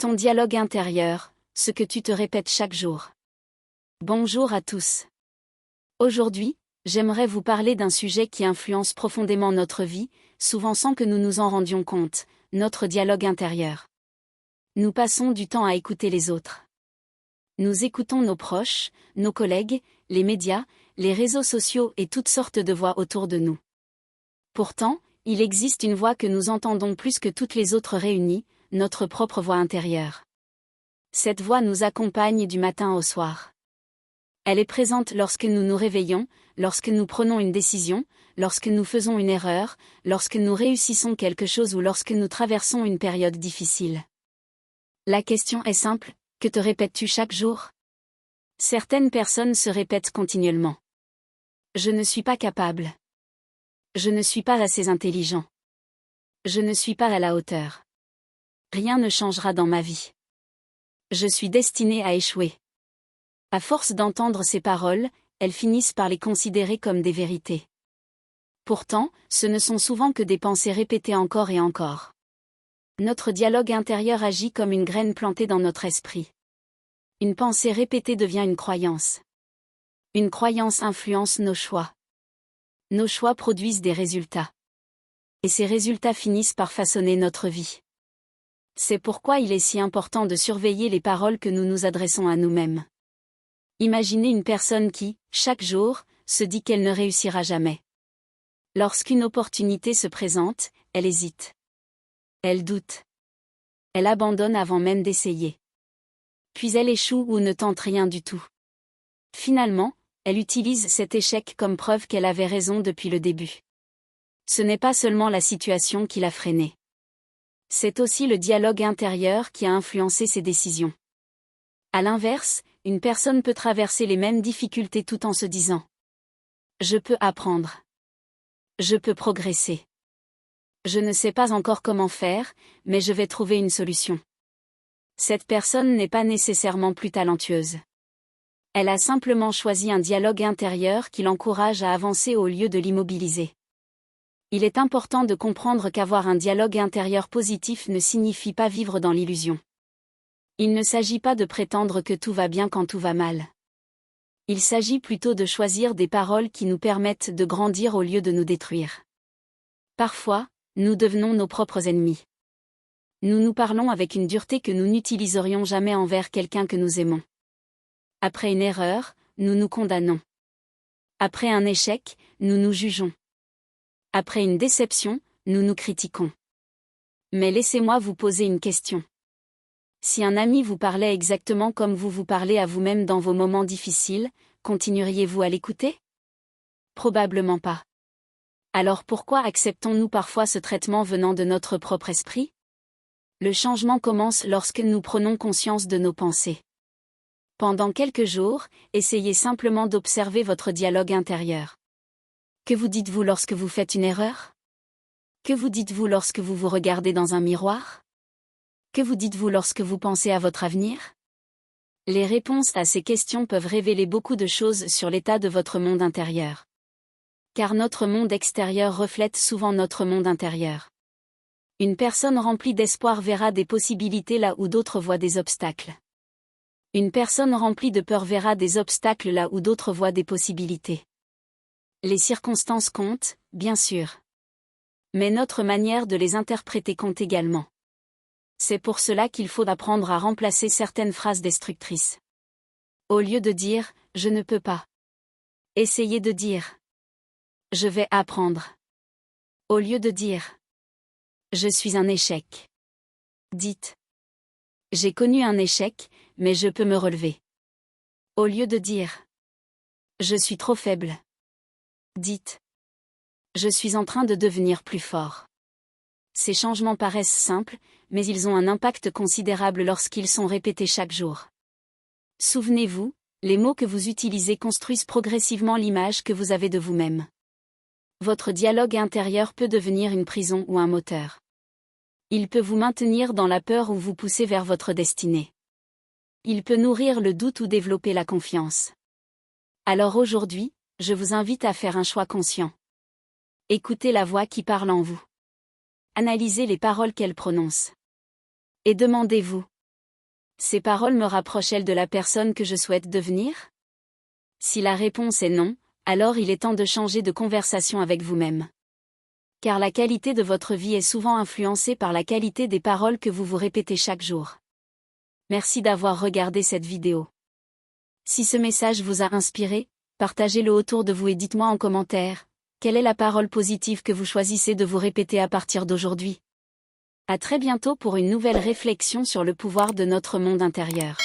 ton dialogue intérieur, ce que tu te répètes chaque jour. Bonjour à tous. Aujourd'hui, j'aimerais vous parler d'un sujet qui influence profondément notre vie, souvent sans que nous nous en rendions compte, notre dialogue intérieur. Nous passons du temps à écouter les autres. Nous écoutons nos proches, nos collègues, les médias, les réseaux sociaux et toutes sortes de voix autour de nous. Pourtant, il existe une voix que nous entendons plus que toutes les autres réunies, notre propre voix intérieure. Cette voix nous accompagne du matin au soir. Elle est présente lorsque nous nous réveillons, lorsque nous prenons une décision, lorsque nous faisons une erreur, lorsque nous réussissons quelque chose ou lorsque nous traversons une période difficile. La question est simple, que te répètes-tu chaque jour? Certaines personnes se répètent continuellement. Je ne suis pas capable. Je ne suis pas assez intelligent. Je ne suis pas à la hauteur. Rien ne changera dans ma vie. Je suis destiné à échouer. À force d'entendre ces paroles, elles finissent par les considérer comme des vérités. Pourtant, ce ne sont souvent que des pensées répétées encore et encore. Notre dialogue intérieur agit comme une graine plantée dans notre esprit. Une pensée répétée devient une croyance. Une croyance influence nos choix. Nos choix produisent des résultats. Et ces résultats finissent par façonner notre vie. C'est pourquoi il est si important de surveiller les paroles que nous nous adressons à nous-mêmes. Imaginez une personne qui, chaque jour, se dit qu'elle ne réussira jamais. Lorsqu'une opportunité se présente, elle hésite. Elle doute. Elle abandonne avant même d'essayer. Puis elle échoue ou ne tente rien du tout. Finalement, elle utilise cet échec comme preuve qu'elle avait raison depuis le début. Ce n'est pas seulement la situation qui l'a freinée. C'est aussi le dialogue intérieur qui a influencé ses décisions. À l'inverse, une personne peut traverser les mêmes difficultés tout en se disant « Je peux apprendre. Je peux progresser. Je ne sais pas encore comment faire, mais je vais trouver une solution. » Cette personne n'est pas nécessairement plus talentueuse. Elle a simplement choisi un dialogue intérieur qui l'encourage à avancer au lieu de l'immobiliser. Il est important de comprendre qu'avoir un dialogue intérieur positif ne signifie pas vivre dans l'illusion. Il ne s'agit pas de prétendre que tout va bien quand tout va mal. Il s'agit plutôt de choisir des paroles qui nous permettent de grandir au lieu de nous détruire. Parfois, nous devenons nos propres ennemis. Nous nous parlons avec une dureté que nous n'utiliserions jamais envers quelqu'un que nous aimons. Après une erreur, nous nous condamnons. Après un échec, nous nous jugeons. Après une déception, nous nous critiquons. Mais laissez-moi vous poser une question. Si un ami vous parlait exactement comme vous vous parlez à vous-même dans vos moments difficiles, continueriez-vous à l'écouter? Probablement pas. Alors pourquoi acceptons-nous parfois ce traitement venant de notre propre esprit? Le changement commence lorsque nous prenons conscience de nos pensées. Pendant quelques jours, essayez simplement d'observer votre dialogue intérieur. Que vous dites-vous lorsque vous faites une erreur? Que vous dites-vous lorsque vous vous regardez dans un miroir? Que vous dites-vous lorsque vous pensez à votre avenir? Les réponses à ces questions peuvent révéler beaucoup de choses sur l'état de votre monde intérieur. Car notre monde extérieur reflète souvent notre monde intérieur. Une personne remplie d'espoir verra des possibilités là où d'autres voient des obstacles. Une personne remplie de peur verra des obstacles là où d'autres voient des possibilités. Les circonstances comptent, bien sûr. Mais notre manière de les interpréter compte également. C'est pour cela qu'il faut apprendre à remplacer certaines phrases destructrices. Au lieu de dire « je ne peux pas », essayez de dire « je vais apprendre ». Au lieu de dire « je suis un échec », dites « j'ai connu un échec, mais je peux me relever ». Au lieu de dire « je suis trop faible », dites « je suis en train de devenir plus fort ». Ces changements paraissent simples, mais ils ont un impact considérable lorsqu'ils sont répétés chaque jour. Souvenez-vous, les mots que vous utilisez construisent progressivement l'image que vous avez de vous-même. Votre dialogue intérieur peut devenir une prison ou un moteur. Il peut vous maintenir dans la peur ou vous pousser vers votre destinée. Il peut nourrir le doute ou développer la confiance. Alors aujourd'hui, je vous invite à faire un choix conscient. Écoutez la voix qui parle en vous. Analysez les paroles qu'elle prononce. Et demandez-vous, Ces paroles me rapprochent-elles de la personne que je souhaite devenir? Si la réponse est non, alors il est temps de changer de conversation avec vous-même. Car la qualité de votre vie est souvent influencée par la qualité des paroles que vous vous répétez chaque jour. Merci d'avoir regardé cette vidéo. Si ce message vous a inspiré, partagez-le autour de vous et dites-moi en commentaire, quelle est la parole positive que vous choisissez de vous répéter à partir d'aujourd'hui? À très bientôt pour une nouvelle réflexion sur le pouvoir de notre monde intérieur.